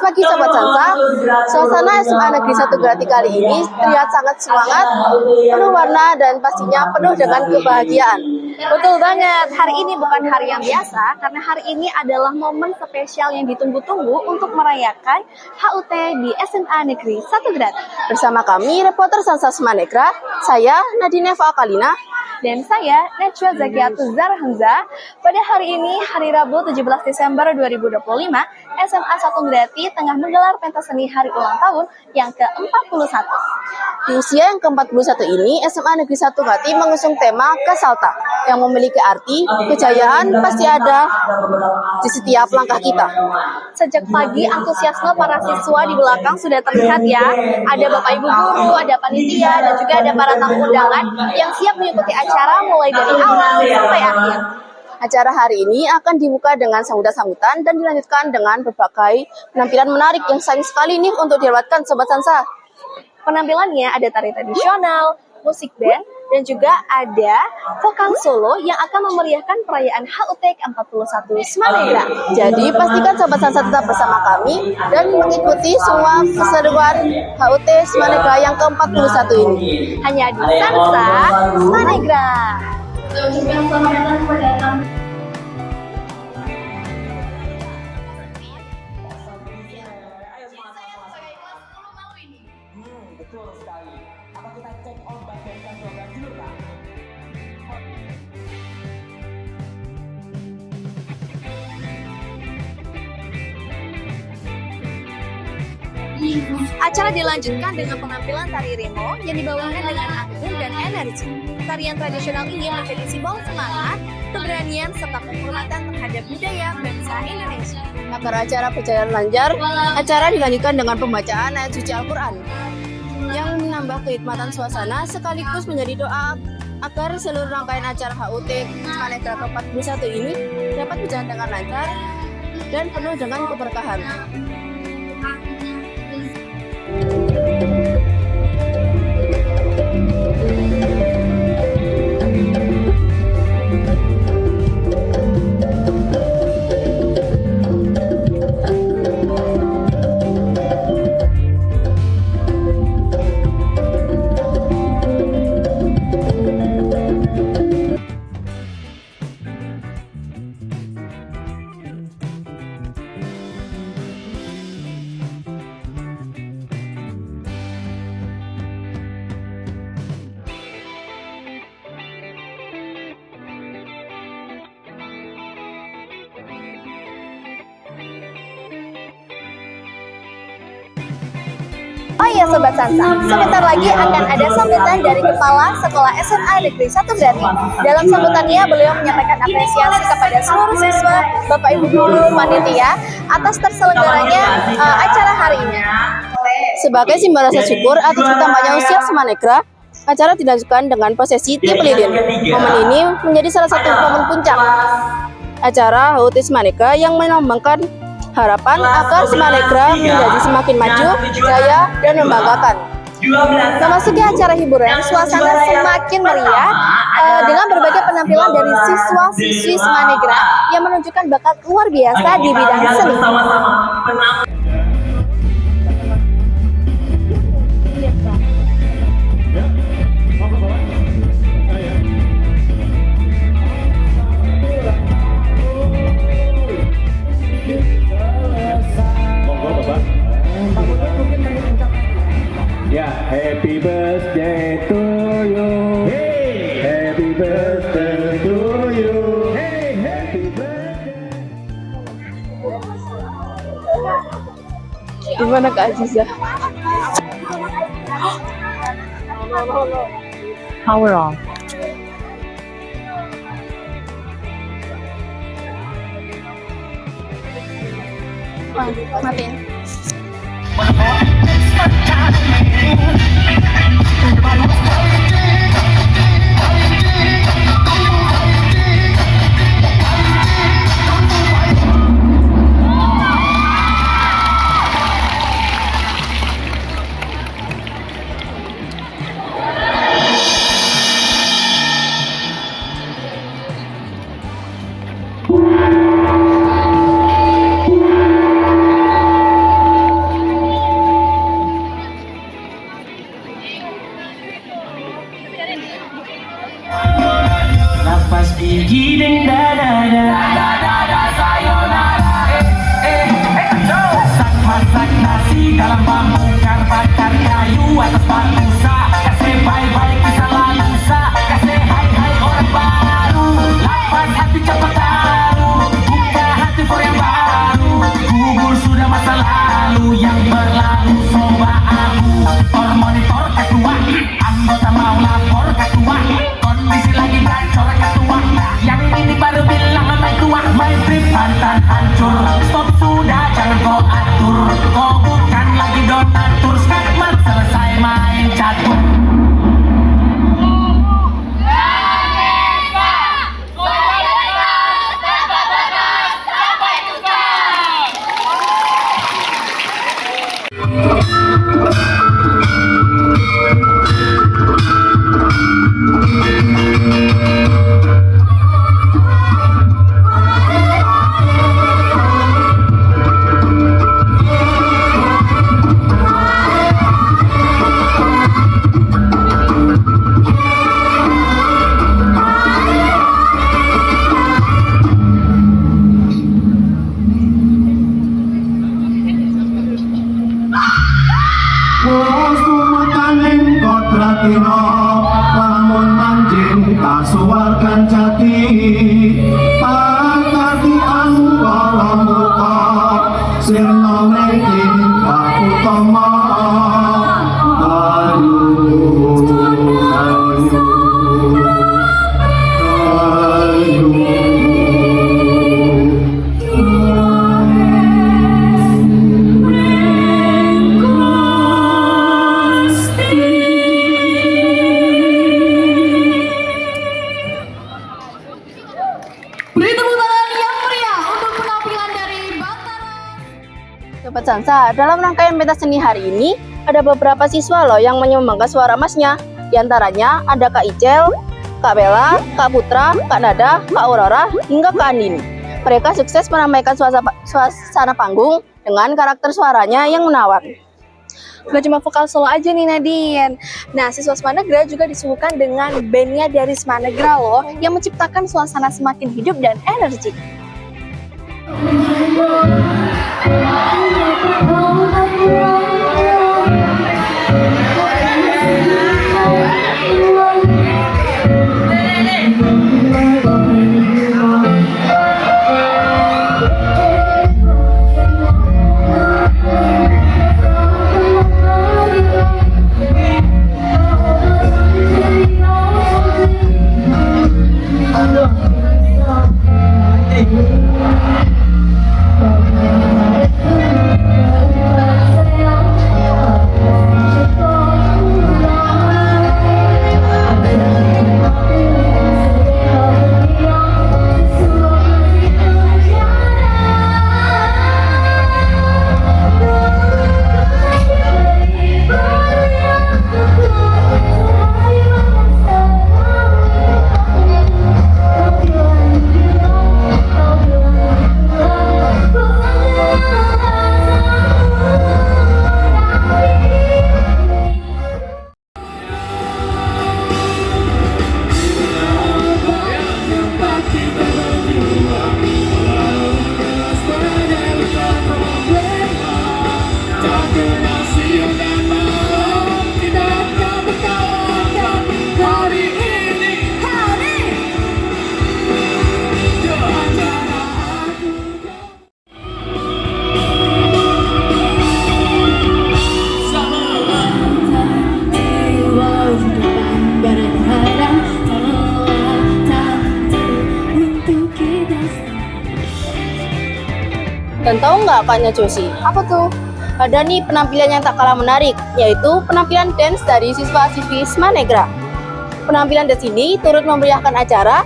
pagi Sobat Sansa. Suasana SMA Negeri 1 Grati kali ini terlihat sangat semangat, penuh warna dan pastinya penuh dengan kebahagiaan. Betul banget, hari ini bukan hari yang biasa karena hari ini adalah momen spesial yang ditunggu-tunggu untuk merayakan HUT di SMA Negeri 1 Grati. Bersama kami, reporter Sansa Semanekra, saya Nadine Eva Akalina, dan saya Najwa Zakiatul Zahra Hamzah. Pada hari ini, hari Rabu 17 Desember 2025, SMA 1 Grati tengah menggelar pentas seni hari ulang tahun yang ke-41. Di usia yang ke-41 ini, SMA Negeri 1 Grati mengusung tema Kasalta yang memiliki arti kejayaan pasti ada di setiap langkah kita. Sejak pagi, antusiasme para siswa di belakang sudah terlihat ya. Ada Bapak Ibu guru, ada panitia, dan juga ada para tamu undangan yang siap mengikuti acara mulai dari awal sampai akhir. Acara hari ini akan dibuka dengan sambutan-sambutan dan dilanjutkan dengan berbagai penampilan menarik yang sayang sekali nih untuk dilewatkan Sobat Sansa. Penampilannya ada tari tradisional, musik band, dan juga ada vokal solo yang akan memeriahkan perayaan HUT ke-41 Semanekra. Jadi pastikan Sobat Sansa tetap bersama kami dan mengikuti semua keseruan HUT Semanekra yang ke-41 ini. Hanya di Sansa Semanekra. Betul sekali. Apa kita cek ombak dan program dulu, Pak? Acara dilanjutkan dengan penampilan tari remo yang dibawakan dengan anggun dan energi. Tarian tradisional ini menjadi simbol semangat, keberanian, serta penghormatan terhadap budaya bangsa Indonesia. Agar acara berjalan lancar, acara dilanjutkan dengan pembacaan ayat suci Al-Quran yang menambah kehikmatan suasana sekaligus menjadi doa agar seluruh rangkaian acara HUT Semanekra ke-41 ini dapat berjalan dengan lancar dan penuh dengan keberkahan. Oh iya Sobat Sansa, sebentar lagi akan ada sambutan dari Kepala Sekolah SMA Negeri 1 Grati. Dalam sambutannya, beliau menyampaikan apresiasi kepada seluruh siswa, Bapak Ibu guru, panitia, atas terselenggaranya acara hari ini. Sebagai simbol rasa syukur atas bertambahnya usia Semanekra, acara dilanjutkan dengan prosesi tiup lilin. Momen ini menjadi salah satu momen puncak acara HUT Semanekra yang melambangkan harapan agar Semanekra menjadi semakin maju, jaya, dan membanggakan. Memasuki acara hiburan, suasana semakin meriah dengan berbagai penampilan dari siswa-siswi Semanekra yang menunjukkan bakat luar biasa di bidang seni. Ya, happy birthday to you. Hey, happy birthday to you. Hey, happy birthday. Gimana Kak Aziza? Power on. Matiin. Gideng da da da sayonara. Masak masak nasi dalam bambu bakar kayu atas batu sa. Kasih bye bye kisah lalu sa. Kasih hai hai orang baru. Lapas hati cepat tahu. Buka hati for yang baru. Kubur sudah masa lalu yang berlalu. Coba aku monitor ketua. Anggota mau lapor ketua. Kondisi lagi gacor ketua. Yang ini baru bilang sama tua. My trip pantan hancur. Stop sudah jangan kau atur. Kau bukan lagi donatur. Skakmat selesai main catur. Lamun manjing kasuwargan jati pakati angkala muka sirna nenging kakutama ayu ayu ayu Sobat Sansa, dalam rangkaian pentas seni hari ini, ada beberapa siswa loh yang menyumbangkan suara emasnya. Di antaranya ada Kak Icel, Kak Bella, Kak Putra, Kak Nada, Kak Aurora, hingga Kak Andini. Mereka sukses meramaikan suasana panggung dengan karakter suaranya yang menawan. Bukan cuma vokal solo aja nih Nadine. Nah, siswa Semanegra juga disuguhkan dengan bandnya dari Semanegra loh, yang menciptakan suasana semakin hidup dan energik. Dan tahu nggak Kaknya Josie? Apa tuh? Ada nih penampilan yang tak kalah menarik, yaitu penampilan dance dari siswa Civis Semanegra. Penampilan dance ini turut memeriahkan acara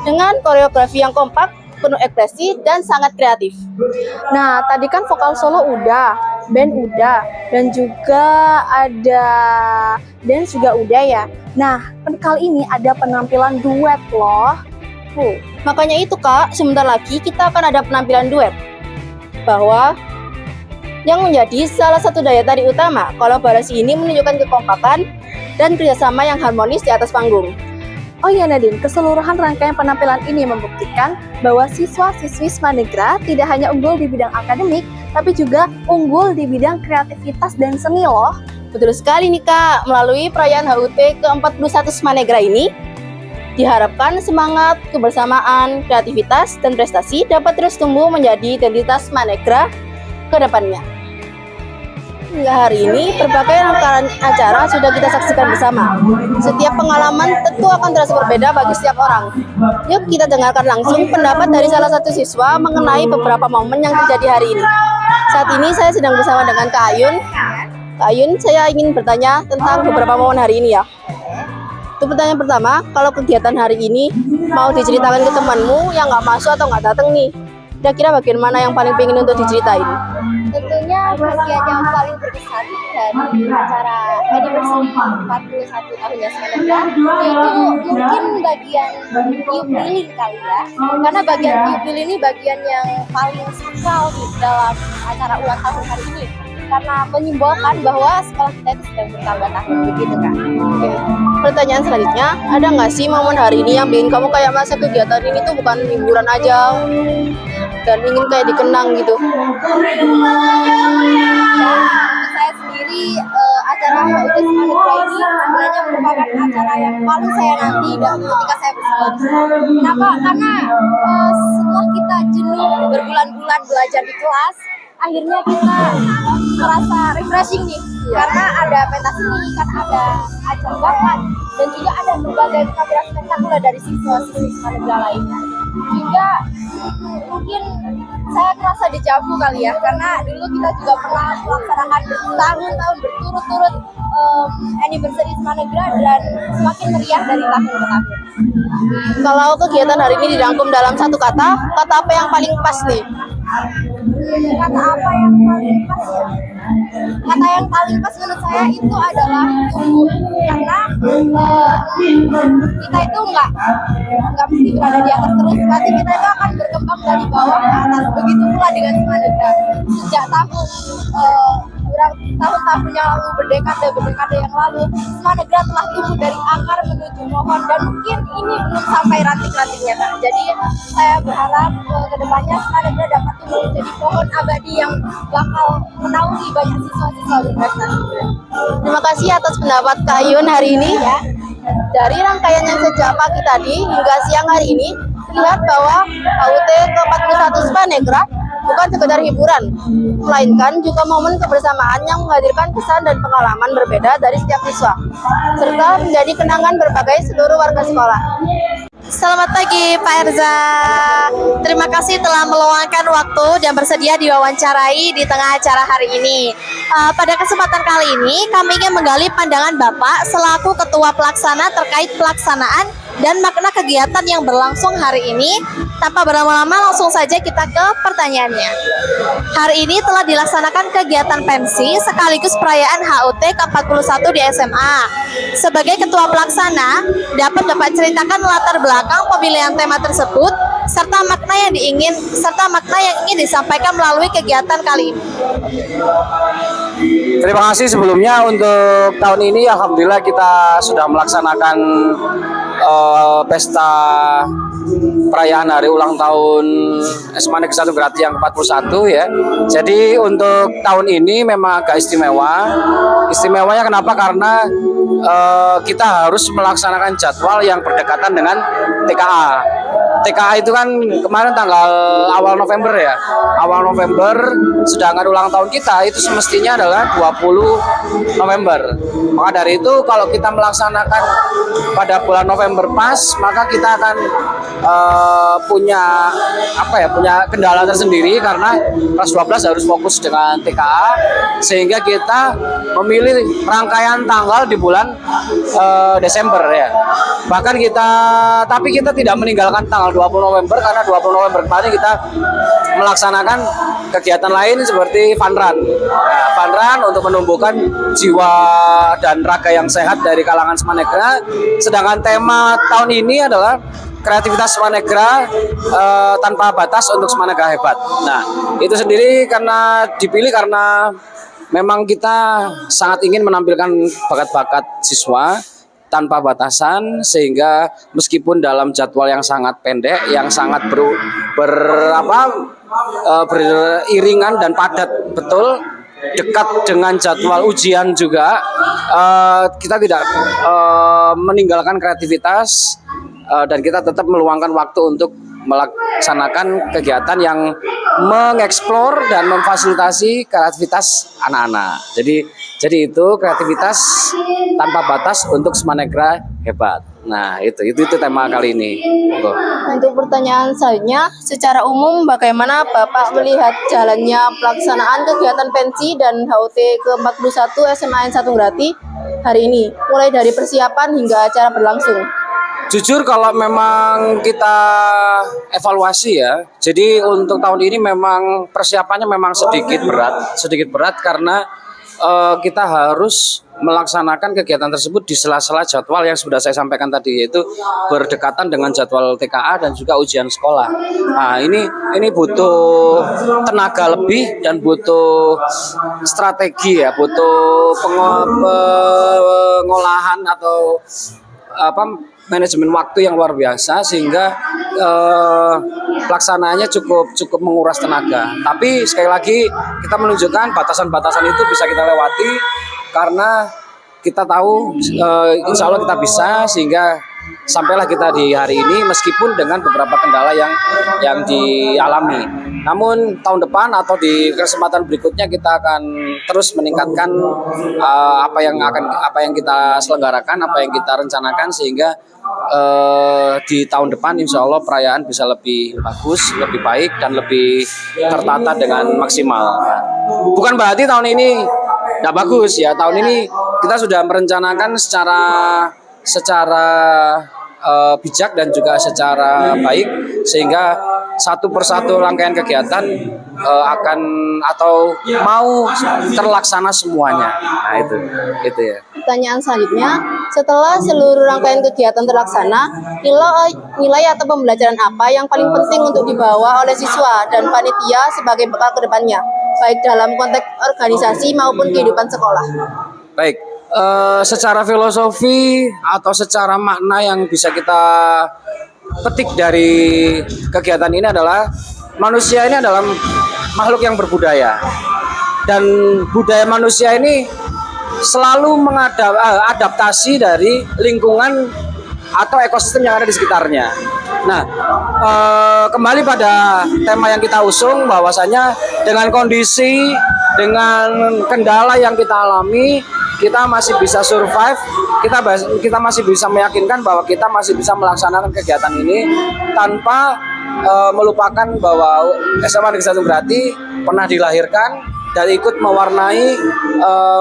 dengan koreografi yang kompak, penuh ekspresi, dan sangat kreatif. Nah, tadi kan vokal solo udah, band udah, dan juga ada dance juga udah ya. Nah, kali ini ada penampilan duet loh. Makanya itu Kak, sebentar lagi kita akan ada penampilan duet. Bahwa yang menjadi salah satu daya tarik utama kolaborasi ini menunjukkan kekompakan dan kerjasama yang harmonis di atas panggung. Oh iya Nadine, keseluruhan rangkaian penampilan ini membuktikan bahwa siswa-siswi Smanegra tidak hanya unggul di bidang akademik, tapi juga unggul di bidang kreativitas dan seni loh. Betul sekali nih Kak, melalui perayaan HUT ke-41 Smanegra ini, diharapkan semangat, kebersamaan, kreativitas, dan prestasi dapat terus tumbuh menjadi identitas Smanegra ke depannya. Hingga hari ini, berbagai rangkaian acara sudah kita saksikan bersama. Setiap pengalaman tentu akan terasa berbeda bagi setiap orang. Yuk kita dengarkan langsung pendapat dari salah satu siswa mengenai beberapa momen yang terjadi hari ini. Saat ini saya sedang bersama dengan Kak Ayun. Kak Ayun, saya ingin bertanya tentang beberapa momen hari ini ya. Itu pertanyaan pertama, kalau kegiatan hari ini mau diceritakan ke temanmu yang nggak masuk atau nggak datang nih, kira-kira bagian mana yang paling pengen untuk diceritain? Tentunya bagian yang paling berkesan dari acara anniversary 41 tahunnya Smanegra yaitu mungkin bagian tiup lilin kali ya, karena bagian tiup lilin ini bagian yang paling sakral di dalam acara ulang tahun hari ini, karena menyimbolkan bahwa sekolah kita itu sedang bertambah tahun, begitu kan? Oke. Pertanyaan selanjutnya, ada nggak sih momen hari ini yang bikin kamu kayak masa kegiatan ini tuh bukan hiburan aja dan ingin kayak dikenang gitu? Saya sendiri acara HUT Smanegra ini sebenarnya merupakan acara yang paling saya nanti ketika saya bersekolah. Kenapa? Karena setelah kita jenuh berbulan-bulan belajar di kelas, akhirnya kita merasa refreshing nih, karena ada pentas seni, kan ada acara bakat, dan juga ada berbagai penampilan spektakuler dari siswa-siswi Smanegra lainnya. Juga mungkin saya merasa dejavu kali ya, karena dulu kita juga pernah melaksanakan bertahun-tahun berturut-turut anniversary Smanegra dan semakin meriah dari tahun ke tahun. Kalau kegiatan hari ini dirangkum dalam satu kata apa yang paling pas nih? Kata apa yang paling pas ya? Kata yang paling pas menurut saya itu adalah tumbuh, karena kita itu nggak mesti berada di atas terus, tapi kita itu akan berkembang dari bawah ke atas. Begitu pula dengan Smanegra, sejak tahun-tahun yang lalu, berdekade yang lalu, Smanegra telah tumbuh dari akar menuju pohon, dan mungkin ini belum sampai ranting-rantingnya Kak. Jadi saya berharap kedepannya Smanegra dapat tumbuh menjadi pohon abadi yang bakal menaungi banyak siswa-siswa berprestasi. Terima kasih atas pendapat Kak Ayun hari ini ya. Dari rangkaian yang sejak pagi tadi hingga siang hari ini, terlihat bahwa HUT ke-41 Smanegra bukan sekedar hiburan, melainkan juga momen kebersamaan yang menghadirkan kesan dan pengalaman berbeda dari setiap siswa, serta menjadi kenangan berbagai seluruh warga sekolah. Selamat pagi Pak Erza. Terima kasih telah meluangkan waktu dan bersedia diwawancarai di tengah acara hari ini. Pada kesempatan kali ini kami ingin menggali pandangan Bapak selaku Ketua Pelaksana terkait pelaksanaan dan makna kegiatan yang berlangsung hari ini. Tanpa berlama-lama langsung saja kita ke pertanyaannya. Hari ini telah dilaksanakan kegiatan pensi sekaligus perayaan HUT ke-41 di SMA. Sebagai Ketua Pelaksana, dapat Bapak ceritakan latar belakang pemilihan tema tersebut serta makna yang ingin disampaikan melalui kegiatan kali ini. Terima kasih sebelumnya. Untuk tahun ini alhamdulillah kita sudah melaksanakan pesta perayaan hari ulang tahun Smanegra 1 Grati yang ke-41 ya. Jadi untuk tahun ini memang agak istimewa. Istimewanya kenapa? Karena kita harus melaksanakan jadwal yang berdekatan dengan TKA. TKA itu kan kemarin tanggal awal November ya. Awal November, sedangkan ulang tahun kita itu semestinya adalah 20 November. Maka dari itu kalau kita melaksanakan pada bulan November pas, maka kita akan punya kendala tersendiri karena kelas 12 harus fokus dengan TKA, sehingga kita memilih rangkaian tanggal di bulan Desember ya. Bahkan tapi kita tidak meninggalkan tanggal 20 November karena 20 November kemarin kita melaksanakan kegiatan lain seperti fun run. Fun run untuk menumbuhkan jiwa dan raga yang sehat dari kalangan Smanegra. Sedangkan tema tahun ini adalah kreativitas Smanegra tanpa batas untuk Smanegra hebat. Nah, itu sendiri karena dipilih karena memang kita sangat ingin menampilkan bakat-bakat siswa tanpa batasan, sehingga meskipun dalam jadwal yang sangat pendek, yang sangat beriringan dan padat betul, dekat dengan jadwal ujian juga, kita tidak meninggalkan kreativitas dan kita tetap meluangkan waktu untuk melaksanakan kegiatan yang mengeksplor dan memfasilitasi kreativitas anak-anak. Jadi itu kreativitas tanpa batas untuk Semanekra hebat. Nah, itu tema kali ini. Monggo. Untuk pertanyaan selanjutnya, secara umum bagaimana Bapak melihat jalannya pelaksanaan kegiatan pensi dan HUT ke-41 SMA N1 Grati hari ini, mulai dari persiapan hingga acara berlangsung? Jujur kalau memang kita evaluasi ya, jadi untuk tahun ini memang persiapannya memang sedikit berat karena kita harus melaksanakan kegiatan tersebut di sela-sela jadwal yang sudah saya sampaikan tadi, yaitu berdekatan dengan jadwal TKA dan juga ujian sekolah. Nah, ini butuh tenaga lebih dan butuh strategi ya, butuh pengolahan atau manajemen waktu yang luar biasa, sehingga pelaksanaannya cukup menguras tenaga. Tapi sekali lagi kita menunjukkan batasan-batasan itu bisa kita lewati karena kita tahu insya Allah kita bisa, sehingga sampailah kita di hari ini meskipun dengan beberapa kendala yang dialami. Namun tahun depan atau di kesempatan berikutnya kita akan terus meningkatkan apa yang kita selenggarakan, apa yang kita rencanakan, sehingga di tahun depan insya Allah perayaan bisa lebih bagus, lebih baik, dan lebih tertata dengan maksimal. Bukan berarti tahun ini tidak bagus ya. Tahun ini kita sudah merencanakan secara bijak dan juga secara baik, sehingga satu persatu rangkaian kegiatan akan atau mau terlaksana semuanya. Nah itu ya. Pertanyaan selanjutnya, setelah seluruh rangkaian kegiatan terlaksana, nilai atau pembelajaran apa yang paling penting untuk dibawa oleh siswa dan panitia sebagai bekal ke depannya, baik dalam konteks organisasi maupun kehidupan sekolah? Baik, secara filosofi atau secara makna yang bisa kita petik dari kegiatan ini adalah manusia ini adalah makhluk yang berbudaya, dan budaya manusia ini selalu mengadaptasi dari lingkungan atau ekosistem yang ada di sekitarnya. Nah, kembali pada tema yang kita usung, bahwasanya dengan kondisi, dengan kendala yang kita alami, kita masih bisa survive, kita masih bisa meyakinkan bahwa kita masih bisa melaksanakan kegiatan ini tanpa melupakan bahwa SMA Negeri 1 Grati pernah dilahirkan dan ikut mewarnai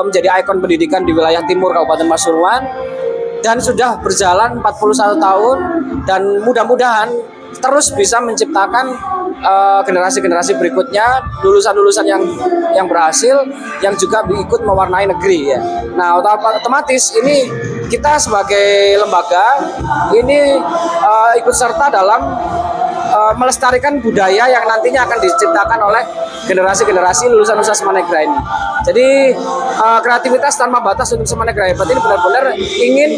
menjadi ikon pendidikan di wilayah timur Kabupaten Pasuruan, dan sudah berjalan 41 tahun, dan mudah-mudahan terus bisa menciptakan generasi-generasi berikutnya, lulusan-lulusan yang berhasil, yang juga ikut mewarnai negeri ya. Nah, otomatis ini kita sebagai lembaga ini ikut serta dalam melestarikan budaya yang nantinya akan diciptakan oleh generasi-generasi lulusan-lulusan Semanekra ini. Jadi kreativitas tanpa batas untuk Semanekra hebat ini benar-benar ingin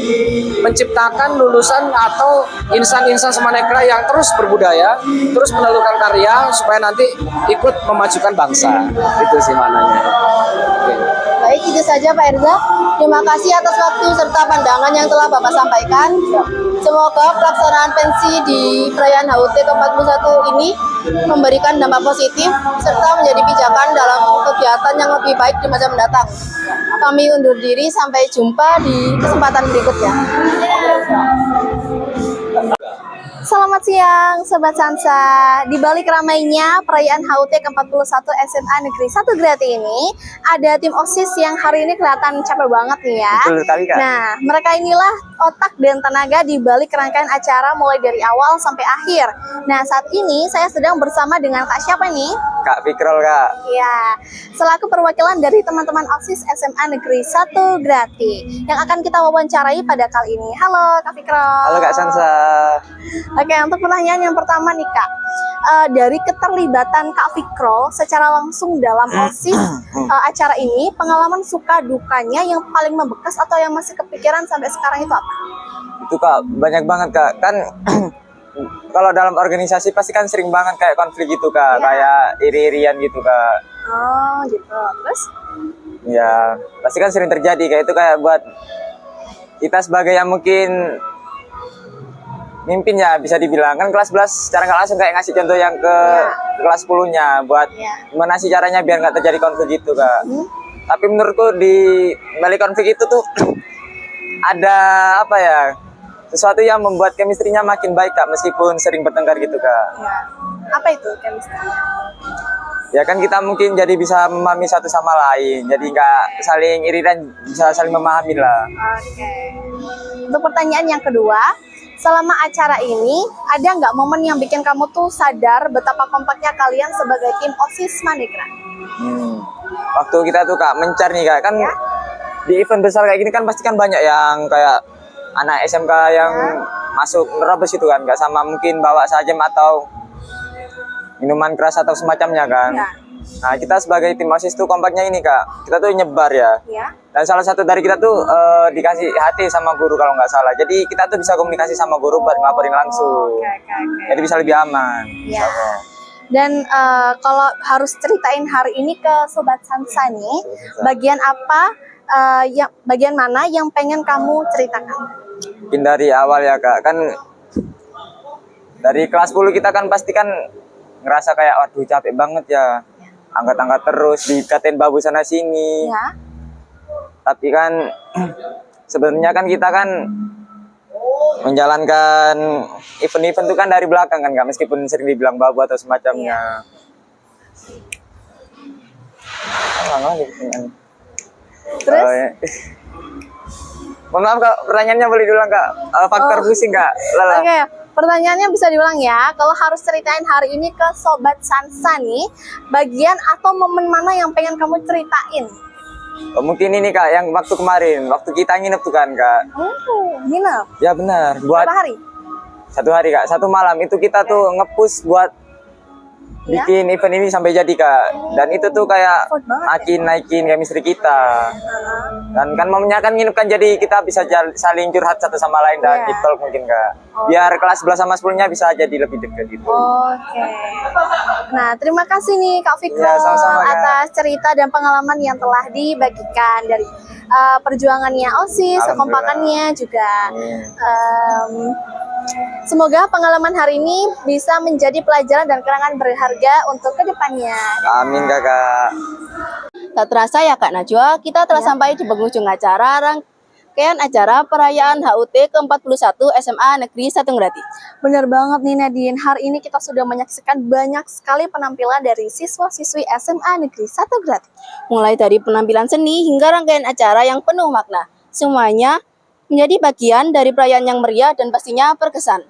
menciptakan lulusan atau insan-insan Semanekra yang terus berbudaya, terus menelurkan karya supaya nanti ikut memajukan bangsa. Itu sih mananya. Oke. Baik, itu saja Pak Erza. Terima kasih atas waktu serta pandangan yang telah Bapak sampaikan. Semoga pelaksanaan pensi di perayaan HUT ke-41 ini memberikan dampak positif serta menjadi pijakan dalam kegiatan yang lebih baik di masa mendatang. Kami undur diri, sampai jumpa di kesempatan berikutnya. Selamat siang, Sobat Sansa. Di balik ramainya perayaan HUT ke-41 SMA Negeri 1 Grati ini, ada tim OSIS yang hari ini kelihatan capek banget nih ya. Betul sekali, Kak. Nah, mereka inilah otak dan tenaga di balik rangkaian acara mulai dari awal sampai akhir. Nah, saat ini saya sedang bersama dengan Kak siapa nih? Kak Fikrol, Kak. Ya, selaku perwakilan dari teman-teman OSIS SMA Negeri 1 Grati yang akan kita wawancarai pada kali ini. Halo Kak Fikrol. Halo Kak Sansa. Oke, untuk pertanyaan yang pertama nih Kak, dari keterlibatan Kak Fikrol secara langsung dalam OSIS acara ini, pengalaman suka dukanya yang paling membekas atau yang masih kepikiran sampai sekarang itu apa? Itu Kak, banyak banget Kak. Kan kalau dalam organisasi pasti kan sering banget kayak konflik gitu Kak, kayak iri-irian gitu Kak. Oh gitu, terus? Ya, pasti kan sering terjadi kayak itu, kayak buat kita sebagai yang mungkin mimpin ya bisa dibilang kan kelas 11 secara nggak langsung kayak ngasih contoh yang ke kelas 10-nya buat gimana sih caranya biar nggak terjadi konflik gitu Kak. Tapi menurutku di balik konflik itu tuh ada apa ya, sesuatu yang membuat chemistry-nya makin baik Kak, meskipun sering bertengkar gitu Kak. Ya. Apa itu chemistry? Ya kan kita mungkin jadi bisa memahami satu sama lain, jadi nggak saling iri dan bisa saling memahami lah. Oke. Untuk pertanyaan yang kedua, selama acara ini ada nggak momen yang bikin kamu tuh sadar betapa kompaknya kalian sebagai tim OSIS Manekra? Waktu kita tuh Kak mencar nih Kak, kan di event besar kayak gini kan pasti kan banyak yang kayak anak SMK yang masuk nerobos itu kan, nggak sama mungkin bawa sajem atau minuman keras atau semacamnya kan. Nah kita sebagai tim OSIS tuh kompaknya ini Kak, kita tuh nyebar ya. Dan salah satu dari kita tuh dikasih hati sama guru kalau nggak salah, jadi kita tuh bisa komunikasi sama guru buat ngelaporin langsung. Jadi bisa lebih aman. Dan kalau harus ceritain hari ini ke Sobat Sansa nih, bagian apa, bagian mana yang pengen kamu ceritakan? Mungkin dari awal ya Kak, kan dari kelas 10 kita kan pasti kan ngerasa kayak waduh capek banget ya, angkat-angkat terus, dikatain babu sana sini. Tapi kan sebenarnya kan kita kan menjalankan event-event itu kan dari belakang kan Kak, meskipun sering dibilang babu atau semacamnya. Terus? Mohon maaf Kak, pertanyaannya boleh diulang Kak, faktor pusing Kak. Oke, pertanyaannya bisa diulang ya. Kalau harus ceritain hari ini ke Sobat Sansa nih, bagian atau momen mana yang pengen kamu ceritain? Mungkin ini Kak, yang waktu kemarin, waktu kita nginep tuh kan Kak. Nginep? Ya benar. Buat berapa hari? 1 hari Kak, 1 malam itu kita tuh nge-push buat bikin event ini sampai jadi Kak. Dan itu tuh kayak naikin chemistry kita. Dan kan momennya kan nginep kan, jadi kita bisa saling curhat satu sama lain dan deep talk mungkin Kak. Biar kelas 11 sama 10-nya bisa jadi lebih dekat gitu. Oke. Nah, terima kasih nih Kak Fikrol atas cerita dan pengalaman yang telah dibagikan dari perjuangannya OSIS, kekompakannya juga. Semoga pengalaman hari ini bisa menjadi pelajaran dan kenangan berharga untuk kedepannya. Amin Kakak. Tak terasa ya Kak Najwa, kita telah sampai di penghujung acara rangkaian acara perayaan HUT ke-41 SMA Negeri 1 Grati. Benar banget nih Nadine, hari ini kita sudah menyaksikan banyak sekali penampilan dari siswa-siswi SMA Negeri 1 Grati. Mulai dari penampilan seni hingga rangkaian acara yang penuh makna. Semuanya menjadi bagian dari perayaan yang meriah dan pastinya berkesan.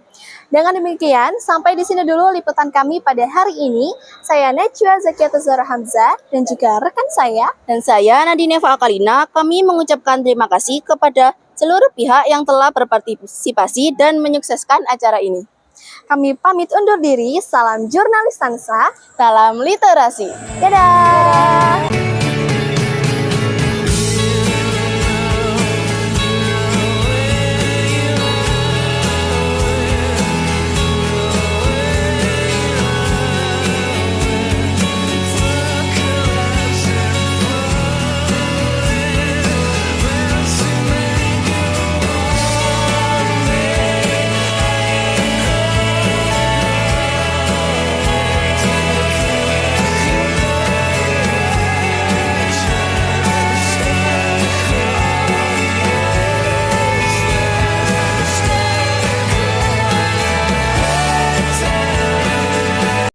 Dengan demikian, sampai di sini dulu liputan kami pada hari ini. Saya Najwa Zakiatul Zahra Hamzah dan juga rekan saya. Dan saya Nadine Eva Akalina, kami mengucapkan terima kasih kepada seluruh pihak yang telah berpartisipasi dan menyukseskan acara ini. Kami pamit undur diri, salam jurnalis Sansa, salam literasi. Dadah!